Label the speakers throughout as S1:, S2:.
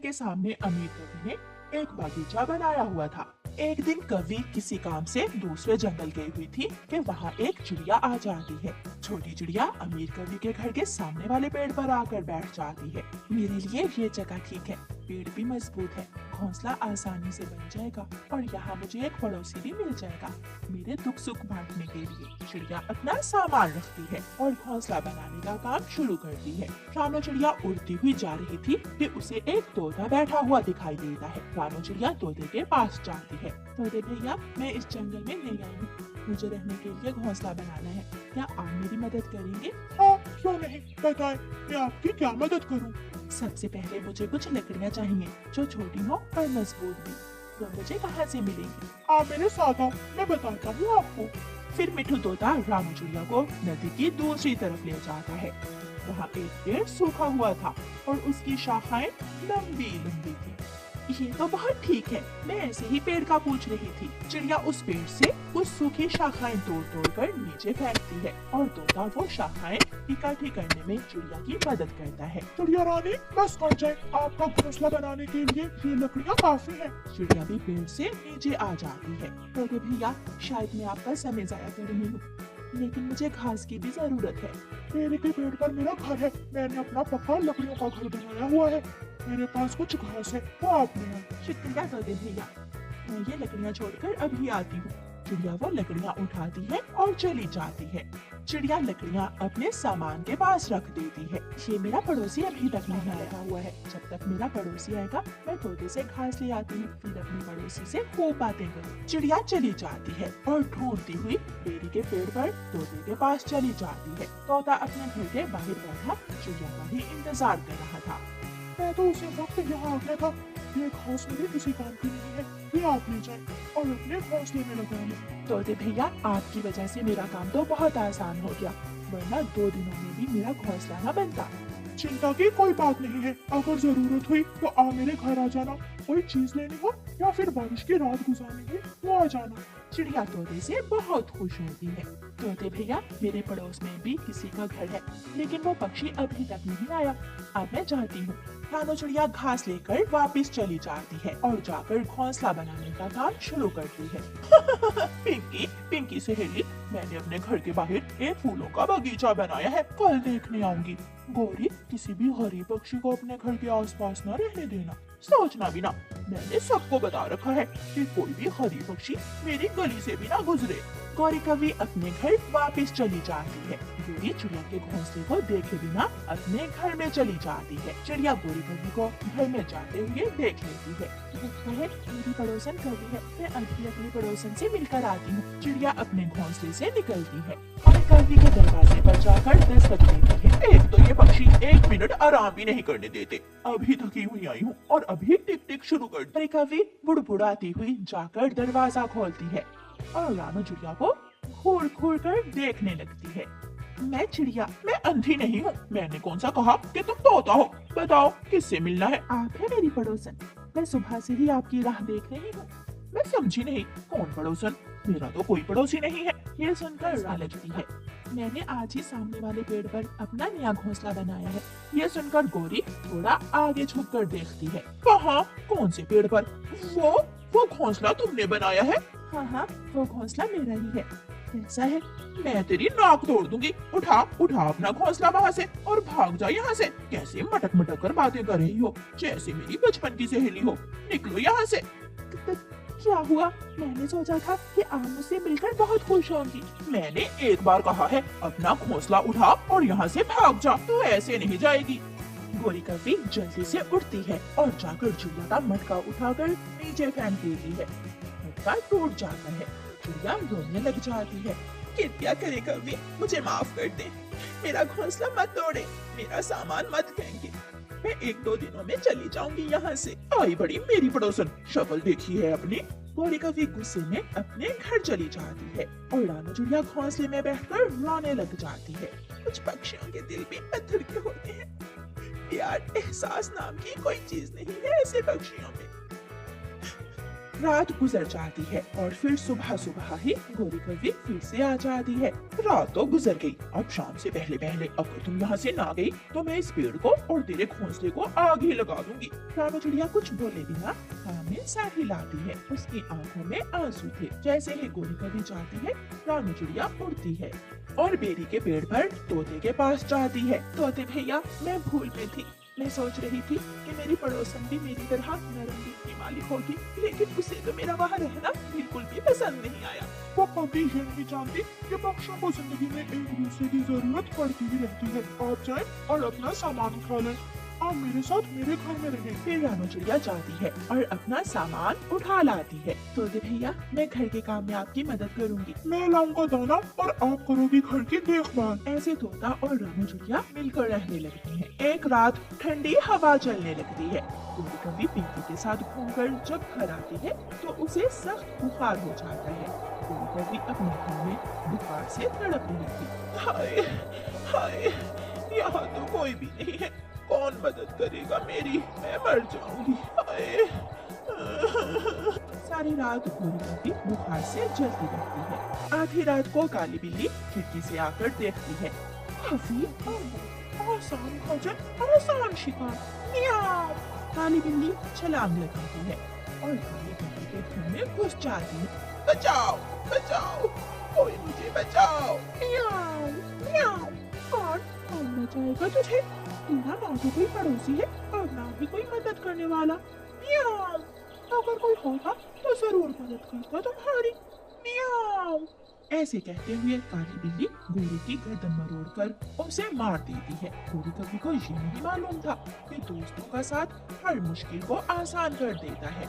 S1: के सामने अमीर कवि ने एक बगीचा बनाया हुआ था। एक दिन कवि किसी काम से दूसरे जंगल गई हुई थी कि वहाँ एक चिड़िया आ जाती है। छोटी चिड़िया अमीर कवि के घर के सामने वाले पेड़ पर आकर बैठ जाती है। मेरे लिए ये जगह ठीक है, पेड़ भी मजबूत है, घोंसला आसानी से बन जाएगा और यहाँ मुझे एक पड़ोसी भी मिल जाएगा मेरे दुख सुख बांटने के लिए। चिड़िया अपना सामान रखती है और घोंसला बनाने का काम शुरू करती है। रानो चिड़िया उड़ती हुई जा रही थी कि उसे एक तोता बैठा हुआ दिखाई देता है। रानो चिड़िया तोते के पास जाती है। तोते भैया, मैं इस जंगल में नई आई हूँ, मुझे रहने के लिए घोंसला बनाना है, क्या आप मेरी मदद करेंगे?
S2: हाँ, क्यों नहीं, बताएं, मैं आपकी क्या मदद करूं?
S1: सबसे पहले मुझे कुछ लकड़ियाँ चाहिए जो छोटी हो और मजबूत भी। तो मुझे कहाँ से मिलेंगी?
S2: आप मेरे साथ आओ, मैं बताता हूँ आपको।
S1: फिर मिठू तोता रामू चिड़िया को नदी की दूसरी तरफ ले जाता है। वहाँ एक पेड़ सूखा हुआ था और उसकी शाखाएं लंबी लंबी थी। ये तो बहुत ठीक है, मैं ऐसे ही पेड़ का पूछ रही थी। चिड़िया उस पेड़ से कुछ सूखी शाखाएं तोड़ तोड़ कर नीचे फेंकती है और तोता वो शाखाएं इकट्ठी करने में चिड़िया की मदद करता है।
S2: चिड़िया रानी, बस कर जाए, आपका घोंसला बनाने के लिए ये लकड़ियाँ काफी है।
S1: चिड़िया भी पेड़ से नीचे आ जाती है। तो भैया, शायद मैं आपका समय जाया कर रही हूँ, लेकिन मुझे घास की भी जरूरत है।
S2: पेड़ के पेड़ पर मेरा घर है, मैंने अपना पक्का लकड़ियों का घर बनाया हुआ है। मेरे पास कुछ घास है, वो आप ले आए।
S1: शुक्रिया तोते भैया, मैं ये लकड़ियाँ छोड़कर अभी आती हूँ। चिड़िया वो लकड़ियाँ उठाती है और चली जाती है। चिड़िया लकड़ियाँ अपने सामान के पास रख देती है। ये मेरा पड़ोसी अभी तक नहीं आया हुआ है, जब तक मेरा पड़ोसी आएगा मैं तोते से घास ले आती हूँ, फिर अपने पड़ोसी से खूब बातें करूँ। चिड़िया चली जाती है और ढूंढती हुई बेरी के पेड़ पर तोते के पास चली जाती है। तोता अपने घर के बाहर बैठा चिड़िया का ही इंतजार कर रहा था।
S2: मैं तो उसी वक्त यहाँ आ गया था। ये घास मेरे किसी काम की नहीं है, ये आप ले जाए और अपने घोंसले में लगा लें।
S1: तोते भैया, आपकी वजह से मेरा काम तो बहुत आसान हो गया, वरना 2 दिनों में भी मेरा घोंसला न बनता।
S2: चिंता की कोई बात नहीं है, अगर जरूरत हुई तो आप मेरे घर आ जाना। कोई चीज लेनी हो या फिर बारिश की रात गुजारनी हो तो आ जाना।
S1: चिड़िया तोते से बहुत खुश होती है। तोते भैया, मेरे पड़ोस में भी किसी का घर है, लेकिन वो पक्षी अभी तक नहीं आया। अब मैं जाती हूँ। रानो चिड़िया घास लेकर वापस चली जाती है और जाकर घोंसला बनाने का काम शुरू करती है। पिंकी सहेली, मैंने अपने घर के बाहर एक फूलों का बगीचा बनाया है, कल देखने आऊंगी। गौरी, किसी भी गरीब पक्षी को अपने घर के आसपास न रहने देना। सोचना भी ना, मैंने सबको बता रखा है कि कोई भी गरीब पक्षी मेरी गली से भी ना गुजरे। गौरी कवि अपने घर वापस चली जाती है। गौरी चिड़िया के घोंसले को देखे बिना अपने घर में चली जाती है। चिड़िया गौरी कवि को घर में जाते हुए देख लेती है। लगता है मेरी पड़ोसन कवि है, मैं अभी अपनी पड़ोसन से मिलकर आती हूँ। चिड़िया अपने घोंसले से निकलती है और कवि के दरवाजे पर जाकर दस्तक देती है। एक तो ये पक्षी 1 मिनट आराम भी नहीं करने देते, अभी थकी हुई आई हूँ और अभी टिक टिक शुरू कर दी। कवि बुड़बुड़ाती हुई जाकर दरवाजा खोलती है और रानो चिड़िया को घूर घूर कर देखने लगती है। मैं चिड़िया, मैं अंधी नहीं हूँ, मैंने कौन सा कहा कि तुम तोता हो? बताओ किससे मिलना है? आप है मेरी पड़ोसन, मैं सुबह से ही आपकी राह देख रही हूँ। मैं समझी नहीं, कौन पड़ोसन? मेरा तो कोई पड़ोसी नहीं है। ये सुनकर लालचती है। मैंने आज ही सामने वाले पेड़ पर अपना नया घोंसला बनाया है। ये सुनकर गौरी थोड़ा आगे झुककर देखती है। कहाँ? कौन से पेड़ पर? वो घोंसला तुमने बनाया है? हाँ, वो घोंसला मेरा ही है। कैसा है? मैं तेरी नाक तोड़ दूंगी। उठा अपना घोंसला वहाँ से और भाग जा यहाँ से। कैसे मटक मटक कर बातें कर रही हो, जैसे मेरी बचपन की सहेली हो। निकलो यहाँ से। क्या हुआ? मैंने सोचा था कि आप मुझसे मिलकर बहुत खुश होंगी। मैंने एक बार कहा है, अपना घोंसला उठा और यहाँ से भाग जा, तो ऐसे नहीं जाएगी। गौरी कवि जल्दी से उठती है और जाकर चिड़िया का मटका उठाकर नीचे फेंक देती है। मटका टूट जाता है। चिड़िया रोने लग जाती है। कृपया करे कवि, मुझे माफ कर दे, मेरा घोंसला मत तोड़े, मेरा सामान मत फेंके, मैं 1-2 दिनों में चली जाऊंगी यहाँ से। आई बड़ी मेरी पड़ोसन, शक्ल देखी है अपनी। गौरी कवि गुस्से में अपने घर चली जाती है और रानो चिड़िया घोंसले में बैठकर रोने लग जाती है। कुछ पक्षियों के दिल भी पत्थर के होते हैं यार, एहसास नाम की कोई चीज नहीं है ऐसे पक्षियों में। रात गुजर जाती है और फिर सुबह सुबह ही गोरी कौवी फिर से आ जाती है। रात तो गुजर गई, अब शाम से पहले पहले अगर तुम यहाँ से ना गई तो मैं इस पेड़ को और तेरे घोंसले को आग ही लगा दूंगी। रानू चिड़िया कुछ बोले बिना हाँ में सर हिलाती है। उसकी आंखों में आंसू थे। जैसे ही गोरी कौवी जाती है, रानू चिड़िया उड़ती है और बेरी के पेड़ पर तोते के पास जाती है। तोते भैया, मैं भूल में थी। मैं सोच रही थी कि मेरी पड़ोसन भी मेरी तरह नरम दिल की मालिक होगी, लेकिन उसे तो मेरा वहाँ रहना बिल्कुल भी पसंद नहीं आया।
S2: वो कभी ये नहीं जानती कि पक्षियों को जिंदगी में एक दूसरे की जरूरत पड़ती ही रहती है। आप जाएं और अपना सामान उठा लें। आप मेरे साथ मेरे घर में रहें।
S1: फिर रानू चिड़िया जाती है और अपना सामान उठा लाती है। तोते भैया, मैं घर के काम में आपकी मदद करूंगी।
S2: मैं लाऊंगा दाना और आप करोगी घर की देखभाल।
S1: ऐसे तोता और रानू चिड़िया मिलकर रहने लगती हैं। एक रात ठंडी हवा चलने लगती है। गोरी कौवी पिंकी के साथ घूमकर जब घर आती है तो उसे सख्त बुखार हो जाता है। गोरी कौवी अपने घर में बुखार से तड़प रही थी। हाय हाय, यहाँ तो कोई भी नहीं है, कौन मदद करेगा मेरी? मैं मर जाऊंगी। हाय। सारी रात गोरी कौवी बुखार से जलती रहती है। आधी रात को काली बिल्ली खिड़की से आकर देखती है। काफी आसान भोजन, आसान शिकार। मियाओ। काली बिल्ली छलांग लगाती है और गोरी कौवी के घर में घुस जाती है। बचाओ बचाओ, कोई मुझे बचाओ। मियाओ मियाओ। कौन बचाएगा तुझे? तेरा ना तो कोई पड़ोसी है और ना ही कोई मदद करने वाला। मियाओ। अगर कोई होता तो जरूर मदद करता तुम्हारी। मियाओ। ऐसे कहते हुए काली बिल्ली गोरी की गर्दन मरोड़कर उसे मार देती है। गोरी कौवी को ये नहीं मालूम था कि दोस्तों का साथ हर मुश्किल को आसान कर देता है।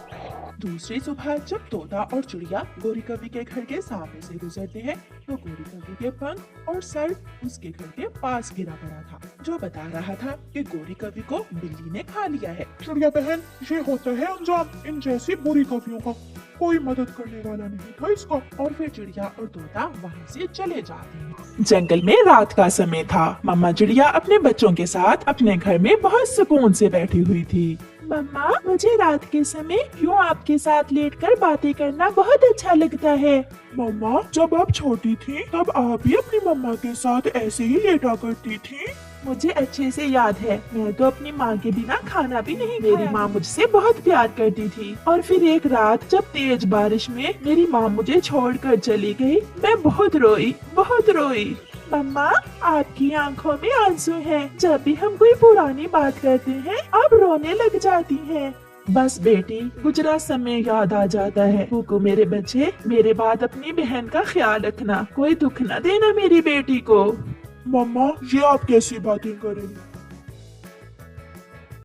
S1: दूसरी सुबह जब तोता और चिड़िया गोरी कौवी के घर के सामने से गुजरते हैं तो गोरी कौवी के पंख और सर उसके घर के पास गिरा पड़ा था, जो बता रहा था कि गोरी कौवी को बिल्ली ने खा लिया है।
S2: चिड़िया बहन, ये होता है अंजाम इन जैसी बुरी कवियों का। कोई मदद करने वाला नहीं था इसका।
S1: और फिर चिड़िया और तोता वहाँ से चले जाते हैं। जंगल में रात का समय था। मम्मा चिड़िया अपने बच्चों के साथ अपने घर में बहुत सुकून से बैठी हुई थी। मम्मा, मुझे रात के समय यूँ आपके साथ लेटकर बातें करना बहुत अच्छा लगता है।
S2: मम्मा, जब आप छोटी थी तब आप भी अपनी मम्मा के साथ ऐसे ही लेटा करती थी।
S1: मुझे अच्छे से याद है, मैं तो अपनी माँ के बिना खाना भी नहीं खाया। मेरी माँ मुझसे बहुत प्यार करती थी और फिर एक रात जब तेज बारिश में मेरी माँ मुझे छोड़कर चली गई, मैं बहुत रोई बहुत रोई। मम्मा, आपकी आंखों में आंसू हैं। जब भी हम कोई पुरानी बात करते हैं आप रोने लग जाती हैं। बस बेटी, गुजरा समय याद आ जाता है। को मेरे बच्चे, मेरे बाद अपनी बहन का ख्याल रखना, कोई दुख न देना मेरी बेटी को।
S2: मम्मा, ये आप कैसी बातें कर रही हैं?